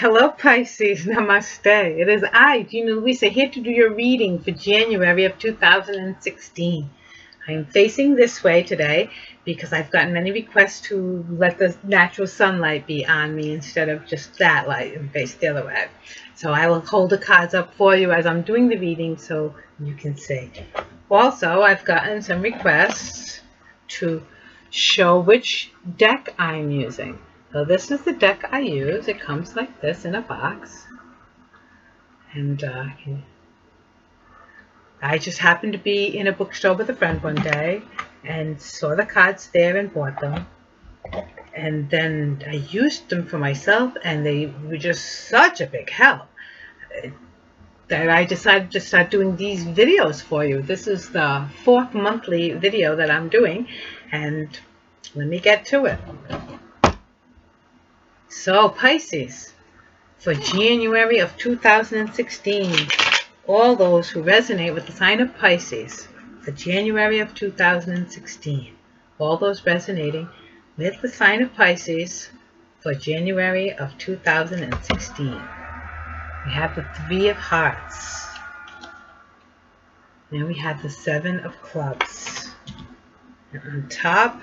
Hello Pisces, namaste. It is I, Gina Luisa, here to do your reading for January of 2016. I am facing this way today because I've gotten many requests to let the natural sunlight be on me instead of just that light and face the other way. So I will hold the cards up for you as I'm doing the reading so you can see. Also, I've gotten some requests to show which deck I'm using. So this is the deck I use. It comes like this in a box. And I just happened to be in a bookstore with a friend one day and saw the cards there and bought them. And then I used them for myself and they were just such a big help that I decided to start doing these videos for you. This is the 4th monthly video that I'm doing, and let me get to it. So Pisces, for January of 2016, all those who resonate with the sign of Pisces, for January of 2016, all those resonating with the sign of Pisces, for January of 2016, we have the 3 of Hearts, then we have the 7 of Clubs, and on top,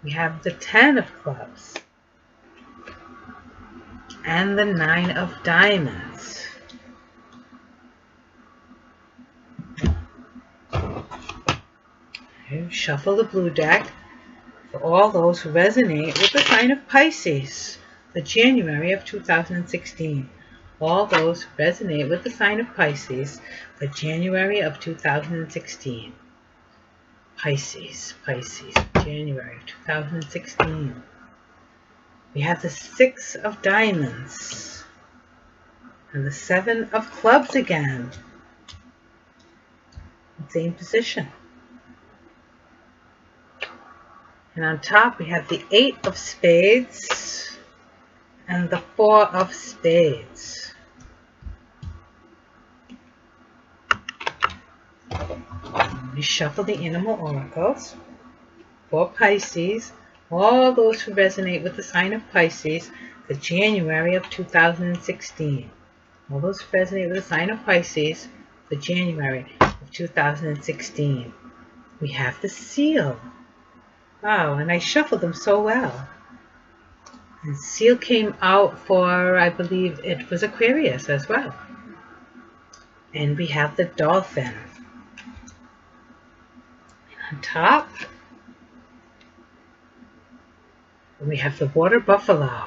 we have the 10 of Clubs, and the 9 of Diamonds. Okay, shuffle the blue deck for all those who resonate with the sign of Pisces for January of 2016. All those who resonate with the sign of Pisces for January of 2016. Pisces, January of 2016. We have the 6 of Diamonds and the 7 of Clubs again. Same position. And on top we have the 8 of Spades and the 4 of Spades. We shuffle the animal oracles for Pisces. All those who resonate with the sign of Pisces for January of 2016. All those who resonate with the sign of Pisces for January of 2016. We have the Seal. Wow, and I shuffled them so well. And Seal came out for, I believe it was Aquarius as well. And we have the Dolphin. And on top, we have the Water Buffalo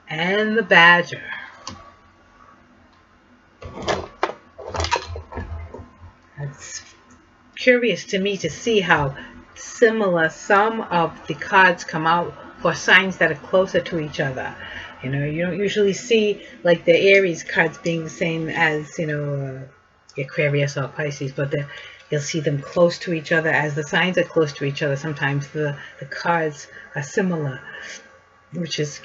and the Badger. It's curious to me to see how similar some of the cards come out for signs that are closer to each other. You know, you don't usually see like the Aries cards being the same as, you know, Aquarius or Pisces, but you'll see them close to each other. As the signs are close to each other, sometimes the cards are similar, which is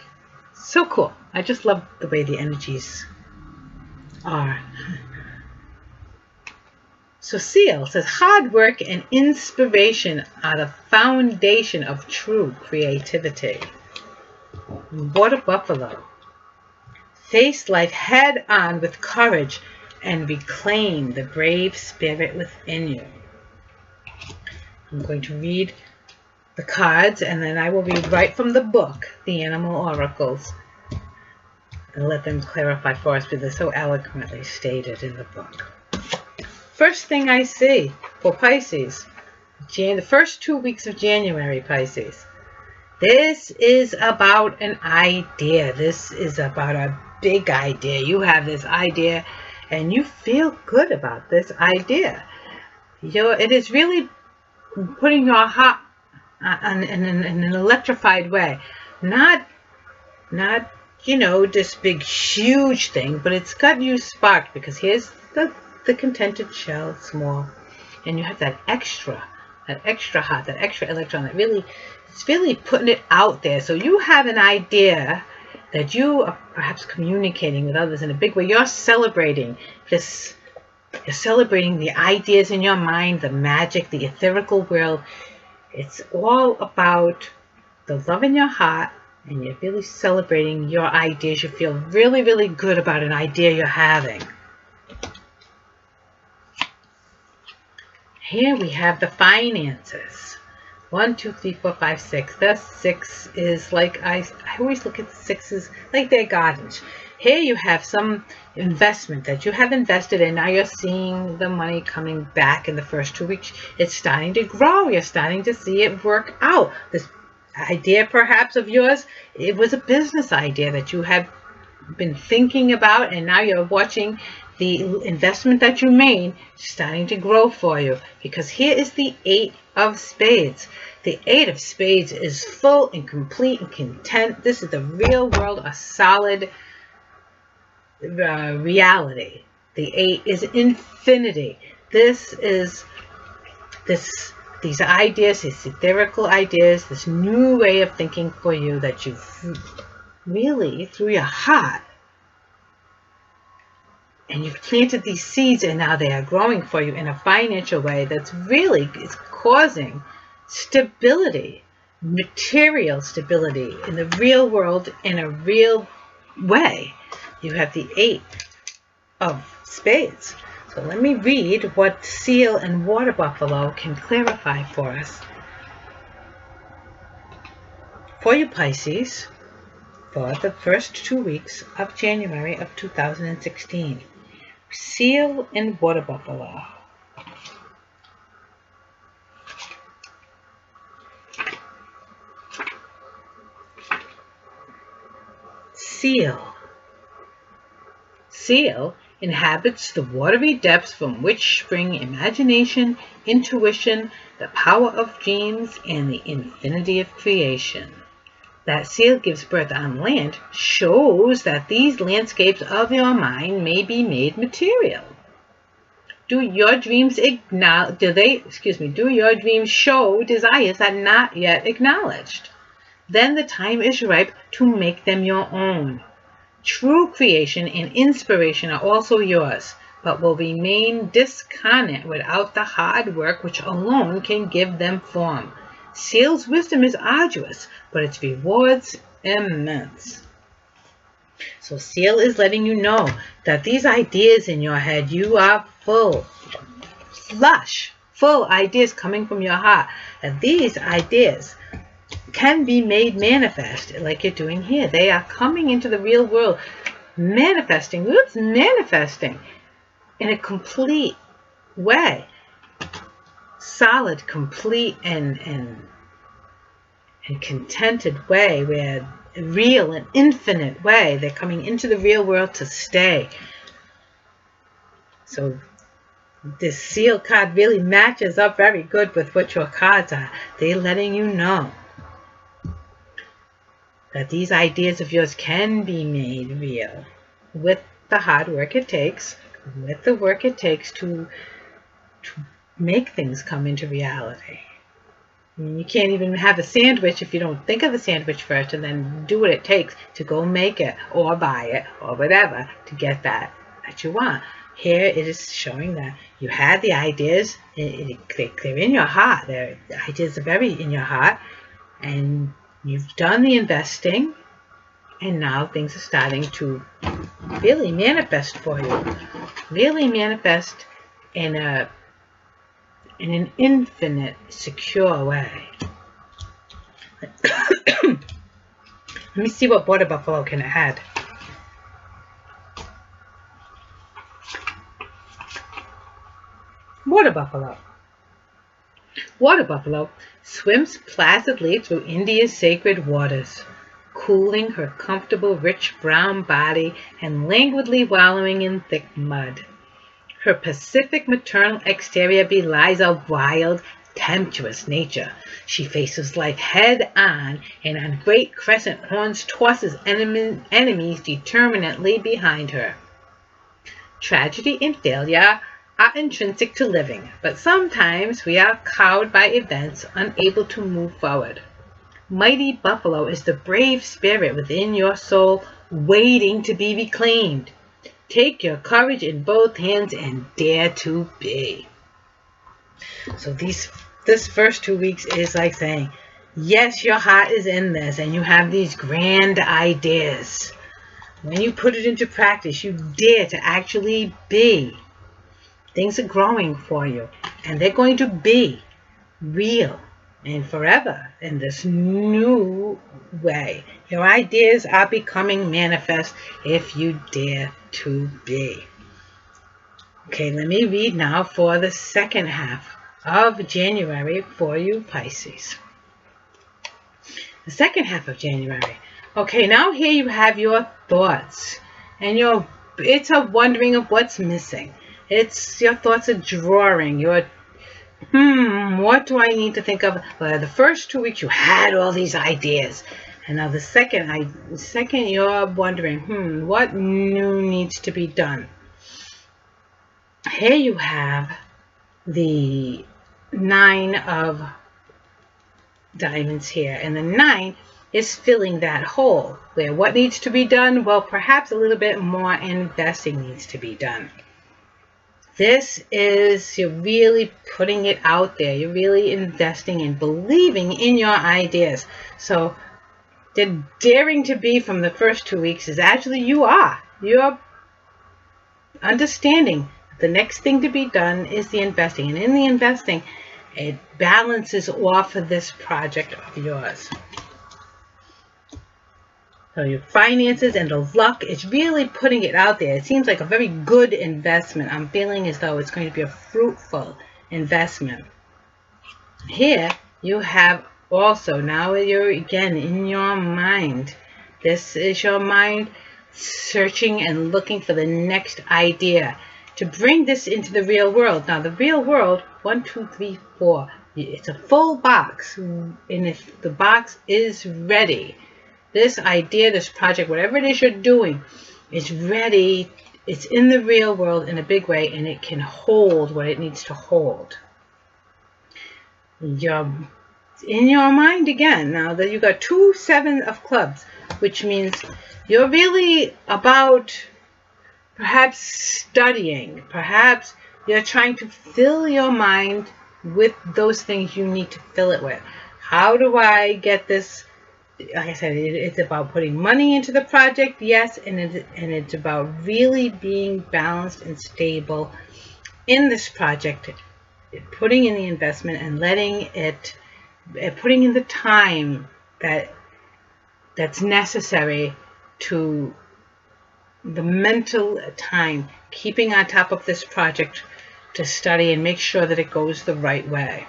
so cool. I just love the way the energies are. So Seal says, hard work and inspiration are the foundation of true creativity. Water Buffalo, face life head on with courage and reclaim the brave spirit within you. I'm going to read the cards and then I will read right from the book, the Animal Oracles, and let them clarify for us because they're so eloquently stated in the book. First thing I see for Pisces, the first 2 weeks of January, Pisces. This is about an idea. This is about a big idea. You have this idea and you feel good about this idea. It is really putting your heart in an electrified way. Not you know, this big huge thing, but it's got you sparked because here's the contented shell, small, and you have that extra heart, that extra electron that really, it's really putting it out there. So you have an idea that you are perhaps communicating with others in a big way. You're celebrating this. You're celebrating the ideas in your mind, the magic, the etherical world. It's all about the love in your heart, and you're really celebrating your ideas. You feel really, really good about an idea you're having. Here we have the finances. 1, 2, 3, 4, 5, 6. The 6 is like, I always look at the 6s like they're gardens. Here you have some investment that you have invested in. Now you're seeing the money coming back in the first 2 weeks. It's starting to grow. You're starting to see it work out. This idea perhaps of yours, it was a business idea that you had been thinking about, and now you're watching the investment that you made starting to grow for you, because here is the 8 of Spades. The 8 of Spades is full and complete and content. This is the real world, a solid reality. The 8 is infinity. This is these ideas, these etherical ideas, this new way of thinking for you that you've really, through your heart, and you've planted these seeds, and now they are growing for you in a financial way that's really is causing stability, material stability in the real world in a real way. You have the 8 of Spades. So let me read what Seal and Water Buffalo can clarify for us. For you Pisces, for the first 2 weeks of January of 2016. Seal and Water Buffalo. Seal. Seal inhabits the watery depths from which spring imagination, intuition, the power of dreams, and the infinity of creation. That seal gives birth on land shows that these landscapes of your mind may be made material. Do your dreams do your dreams show desires that are not yet acknowledged? Then the time is ripe to make them your own. True creation and inspiration are also yours, but will remain discarnate without the hard work which alone can give them form. Seal's wisdom is arduous, but its rewards immense. So Seal is letting you know that these ideas in your head, you are full ideas coming from your heart. And these ideas can be made manifest like you're doing here. They are coming into the real world, manifesting. What's manifesting? In a complete way. Solid, complete, and contented way, where real and infinite way. They're coming into the real world to stay. So this Seal card really matches up very good with what your cards are. They're letting you know that these ideas of yours can be made real with the hard work it takes, with the work it takes to make things come into reality. I mean, you can't even have a sandwich if you don't think of the sandwich first and then do what it takes to go make it or buy it or whatever to get that you want. Here it is showing that you had the ideas, they're in your heart. The ideas are very in your heart, and you've done the investing, and now things are starting to really manifest for you. Really manifest in an infinite, secure way. Let me see what Water Buffalo can add. Water Buffalo. Water Buffalo swims placidly through India's sacred waters, cooling her comfortable rich brown body and languidly wallowing in thick mud. Her pacific maternal exterior belies a wild, tempestuous nature. She faces life head-on, and on great crescent horns tosses enemies determinedly behind her. Tragedy and failure are intrinsic to living, but sometimes we are cowed by events, unable to move forward. Mighty Buffalo is the brave spirit within your soul, waiting to be reclaimed. Take your courage in both hands and dare to be. So this first 2 weeks is like saying, Yes, your heart is in this and you have these grand ideas. When you put it into practice, you dare to actually be. Things are growing for you and they're going to be real and forever in this new way. Your ideas are becoming manifest if you dare to be. Okay, let me read now for the second half of January for you Pisces. The second half of January. Okay, now here you have your thoughts and it's a wondering of what's missing. It's your thoughts are drawing. You're what do I need to think of? Well, the first 2 weeks you had all these ideas. And now the second you're wondering, what new needs to be done? Here you have the 9 of diamonds here. And the 9 is filling that hole. Where what needs to be done? Well, perhaps a little bit more investing needs to be done. This is, you're really putting it out there. You're really investing and believing in your ideas. So the daring to be from the first 2 weeks is actually you're understanding the next thing to be done is the investing. And in the investing, it balances off of this project of yours. So your finances and the luck, it's really putting it out there. It seems like a very good investment. I'm feeling as though it's going to be a fruitful investment. Here you have also, now you're again in your mind. This is your mind searching and looking for the next idea to bring this into the real world. Now the real world, 1, 2, 3, 4. It's a full box. And if the box is ready, this idea, this project, whatever it is you're doing, is ready. It's in the real world in a big way, and it can hold what it needs to hold. You're in your mind again. Now that you got 2 7 of clubs, which means you're really about perhaps studying. Perhaps you're trying to fill your mind with those things you need to fill it with. How do I get this? Like I said, it's about putting money into the project, yes, and it's about really being balanced and stable in this project, putting in the investment and letting it, putting in the time that's necessary, to the mental time, keeping on top of this project to study and make sure that it goes the right way.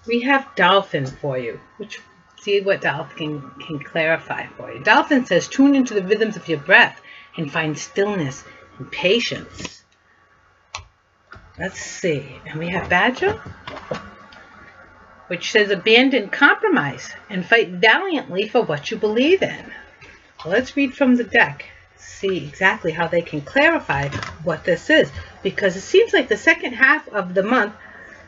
We have Dolphin for you, which see what Dolphin can clarify for you. Dolphin says, tune into the rhythms of your breath and find stillness and patience. Let's see. And we have Badger, which says, abandon compromise and fight valiantly for what you believe in. Well, let's read from the deck, see exactly how they can clarify what this is, because it seems like the second half of the month,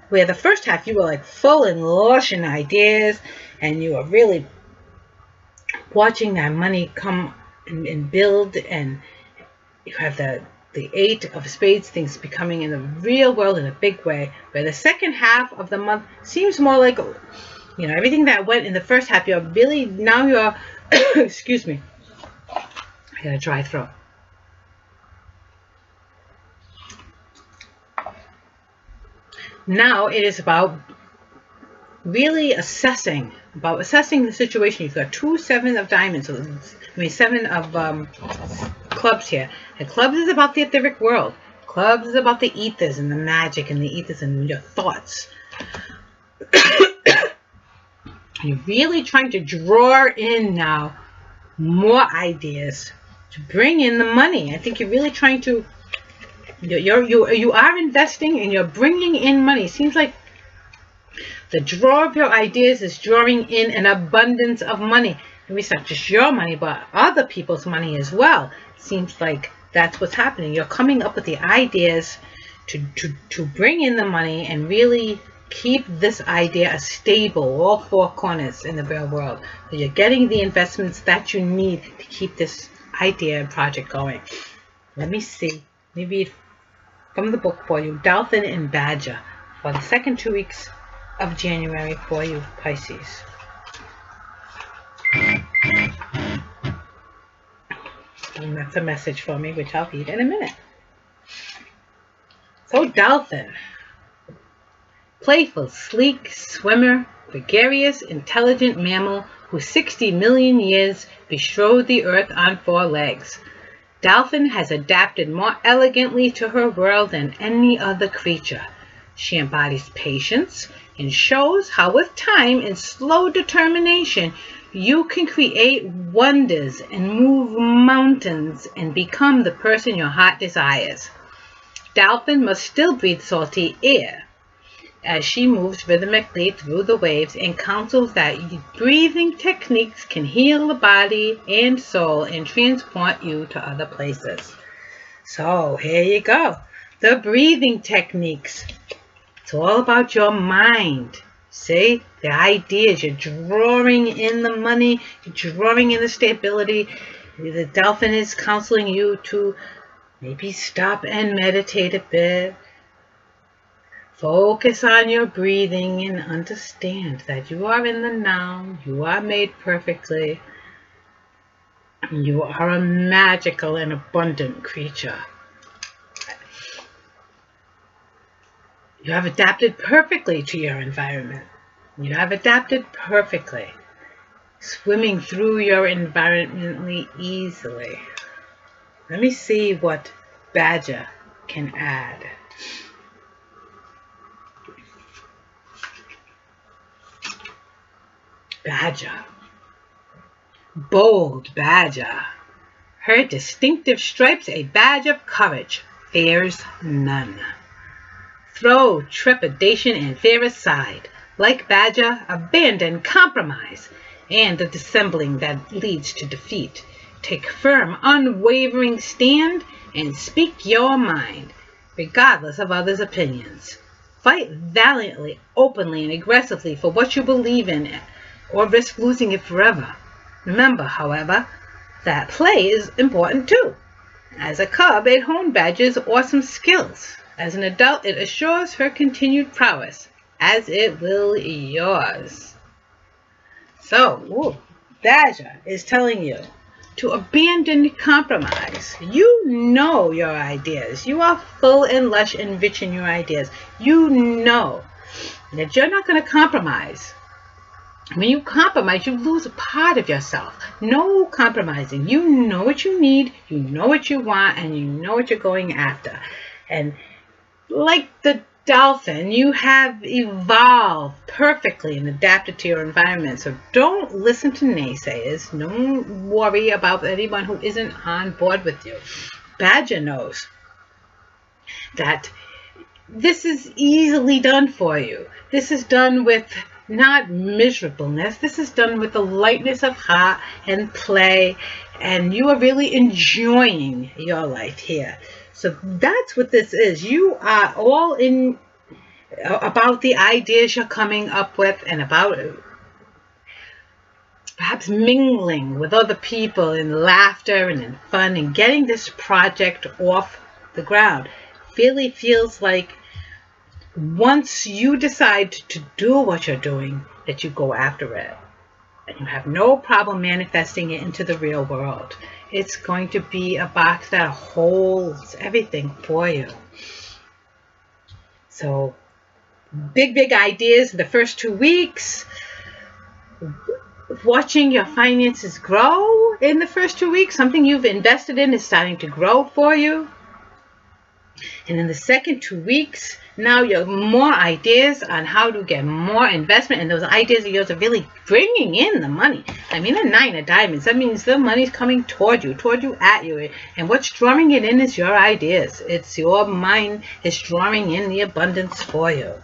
where the first half you were like full and lush in ideas and you were really watching that money come and build, and you have the 8 of spades, things becoming in the real world in a big way, where the second half of the month seems more like, you know, everything that went in the first half, you're really, now you're, excuse me, I got a dry throat. Now it is about really assessing the situation. You've got 2 7 of diamonds, so I mean 7 of clubs here. And clubs is about the etheric world. Clubs is about the ethers and the magic and the ethers and your thoughts. You're really trying to draw in now more ideas to bring in the money. I think you're really trying to, you are investing and you're bringing in money. It seems like the draw of your ideas is drawing in an abundance of money. Maybe it's not just your money, but other people's money as well. It seems like that's what's happening. You're coming up with the ideas to bring in the money and really keep this idea stable, all 4 corners in the real world. So you're getting the investments that you need to keep this idea and project going. Let me see. Maybe from the book for you, Dolphin and Badger, for the second 2 weeks of January for you, Pisces. And that's a message for me, which I'll read in a minute. So, Dolphin. Playful, sleek swimmer, gregarious, intelligent mammal who 60 million years bestrode the earth on 4 legs. Dolphin has adapted more elegantly to her world than any other creature. She embodies patience and shows how with time and slow determination you can create wonders and move mountains and become the person your heart desires. Dolphin must still breathe salty air as she moves rhythmically through the waves and counsels that breathing techniques can heal the body and soul and transport you to other places. So here you go. The breathing techniques. It's all about your mind. See? The ideas. You're drawing in the money. You're drawing in the stability. The Dolphin is counseling you to maybe stop and meditate a bit. Focus on your breathing and understand that you are in the now. You are made perfectly. You are a magical and abundant creature. You have adapted perfectly to your environment. You have adapted perfectly, swimming through your environment easily. Let me see what Badger can add. Badger. Bold Badger. Her distinctive stripes a badge of courage, fears none. Throw trepidation and fear aside. Like Badger, abandon compromise and the dissembling that leads to defeat. Take firm, unwavering stand and speak your mind, regardless of others' opinions. Fight valiantly, openly, and aggressively for what you believe in, or risk losing it forever. Remember, however, that play is important too. As a cub, it honed Badger's awesome skills. As an adult, it assures her continued prowess, as it will yours. So, Badger is telling you to abandon compromise. You know your ideas. You are full and lush and rich in your ideas. You know that you're not going to compromise. When you compromise, you lose a part of yourself. No compromising. You know what you need, you know what you want, and you know what you're going after. And like the Dolphin, you have evolved perfectly and adapted to your environment. So don't listen to naysayers. Don't worry about anyone who isn't on board with you. Badger knows that this is easily done for you. This is done with not miserableness. This is done with the lightness of heart and play, and you are really enjoying your life here. So that's what this is. You are all in about the ideas you're coming up with and about perhaps mingling with other people in laughter and in fun and getting this project off the ground. Really feels like once you decide to do what you're doing, that you go after it. And you have no problem manifesting it into the real world. It's going to be a box that holds everything for you. So, big ideas the first 2 weeks. Watching your finances grow in the first 2 weeks. Something you've invested in is starting to grow for you. And in the second 2 weeks, now you have more ideas on how to get more investment, and those ideas of yours are really bringing in the money. I mean, a 9 of diamonds, that means the money's coming toward you, at you. And what's drawing it in is your ideas. It's your mind is drawing in the abundance for you.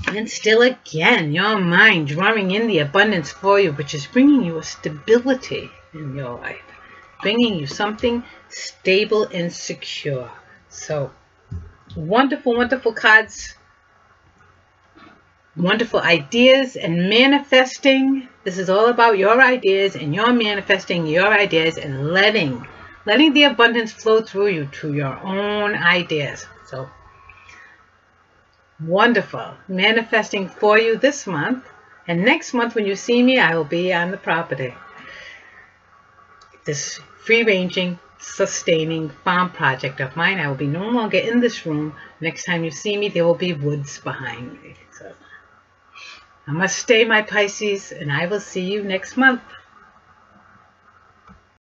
And still again, your mind drawing in the abundance for you, which is bringing you a stability in your life. Bringing you something stable and secure. So, wonderful, wonderful cards. Wonderful ideas and manifesting. This is all about your ideas, and you're manifesting your ideas and letting the abundance flow through you to your own ideas. So, Wonderful. Manifesting for you this month. And next month when you see me, I will be on the property. This free-ranging, sustaining farm project of mine. I will be no longer in this room. Next time you see me, there will be woods behind me. So, namaste, my Pisces, and I will see you next month.